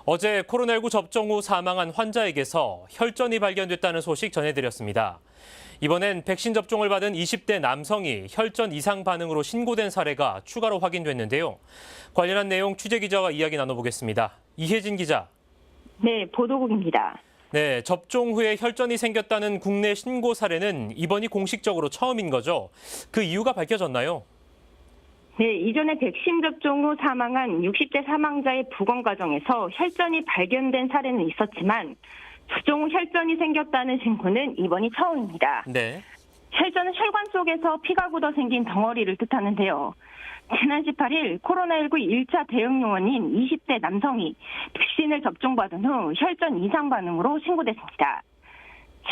어제 코로나19 접종 후 사망한 환자에게서 혈전이 발견됐다는 소식 전해드렸습니다. 이번엔 백신 접종을 받은 20대 남성이 혈전 이상 반응으로 신고된 사례가 추가로 확인됐는데요. 관련한 내용 취재기자와 이야기 나눠보겠습니다. 이혜진 기자. 네, 보도국입니다. 네, 접종 후에 혈전이 생겼다는 국내 신고 사례는 이번이 공식적으로 처음인 거죠. 그 이유가 밝혀졌나요? 네, 이전에 백신 접종 후 사망한 60대 사망자의 부검 과정에서 혈전이 발견된 사례는 있었지만 접종 후 혈전이 생겼다는 신고는 이번이 처음입니다. 네. 혈전은 혈관 속에서 피가 굳어 생긴 덩어리를 뜻하는데요. 지난 18일 코로나19 1차 대응 요원인 20대 남성이 백신을 접종받은 후 혈전 이상 반응으로 신고됐습니다.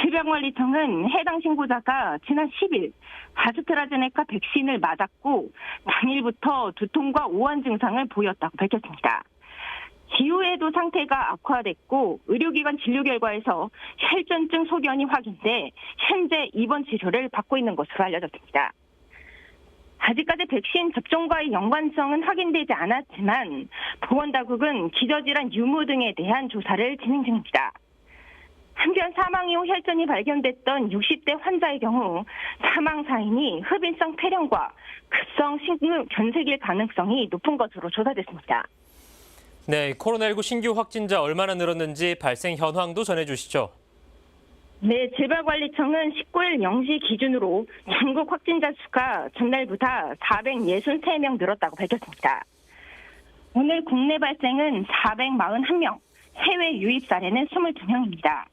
질병관리청은 해당 신고자가 지난 10일 아스트라제네카 백신을 맞았고 당일부터 두통과 오한 증상을 보였다고 밝혔습니다. 이후에도 상태가 악화됐고 의료기관 진료 결과에서 혈전증 소견이 확인돼 현재 입원 치료를 받고 있는 것으로 알려졌습니다. 아직까지 백신 접종과의 연관성은 확인되지 않았지만 보건당국은 기저질환 유무 등에 대한 조사를 진행 중입니다. 한편 사망 이후 혈전이 발견됐던 60대 환자의 경우 사망 사인이 흡인성 폐렴과 급성 심근 변색일 가능성이 높은 것으로 조사됐습니다. 네, 코로나19 신규 확진자 얼마나 늘었는지 발생 현황도 전해주시죠. 네, 질병관리청은 19일 0시 기준으로 전국 확진자 수가 전날보다 463명 늘었다고 밝혔습니다. 오늘 국내 발생은 441명, 해외 유입 사례는 22명입니다.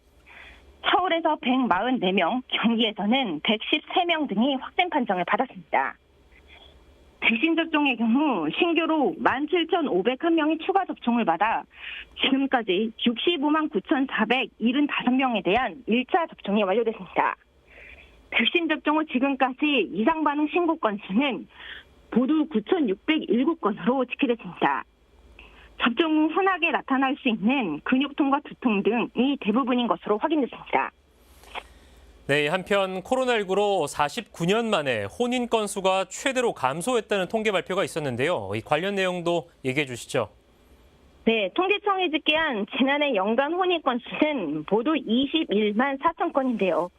서울에서 144명, 경기에서는 113명 등이 확진 판정을 받았습니다. 백신 접종의 경우 신규로 17,501명이 추가 접종을 받아 지금까지 65만 9,475명에 대한 1차 접종이 완료됐습니다. 백신 접종 후 지금까지 이상 반응 신고 건수는 모두 9,607건으로 집계됐습니다. 접종 후 흔하게 나타날 수 있는 근육통과 두통 등이 대부분인 것으로 확인됐습니다. 네, 한편 코로나19로 49년 만에 혼인 건수가 최대로 감소했다는 통계 발표가 있었는데요. 이 관련 내용도 얘기해 주시죠. 네, 통계청이 집계한 지난해 연간 혼인 건수는 모두 21만 4천 건인데요.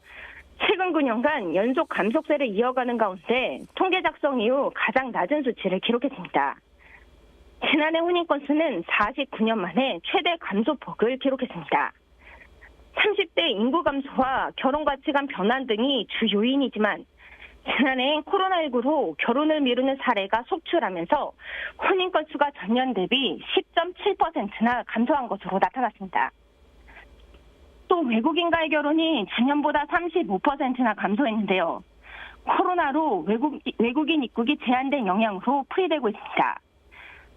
최근 9년간 연속 감속세를 이어가는 가운데 통계 작성 이후 가장 낮은 수치를 기록했습니다. 지난해 혼인 건수는 49년 만에 최대 감소폭을 기록했습니다. 30대 인구 감소와 결혼 가치관 변환 등이 주 요인이지만 지난해 코로나19로 결혼을 미루는 사례가 속출하면서 혼인 건수가 전년 대비 10.7%나 감소한 것으로 나타났습니다. 또 외국인과의 결혼이 전년보다 35%나 감소했는데요. 코로나로 외국인 입국이 제한된 영향으로 풀이되고 있습니다.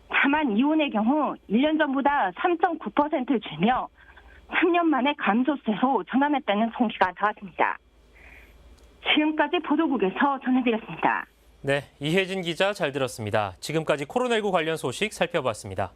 다만 이혼의 경우 1년 전보다 3.9%를 줄며 3년 만에 감소세로 전환했다는 통계가 나왔습니다. 지금까지 보도국에서 전해드렸습니다. 네, 이혜진 기자 잘 들었습니다. 지금까지 코로나19 관련 소식 살펴봤습니다.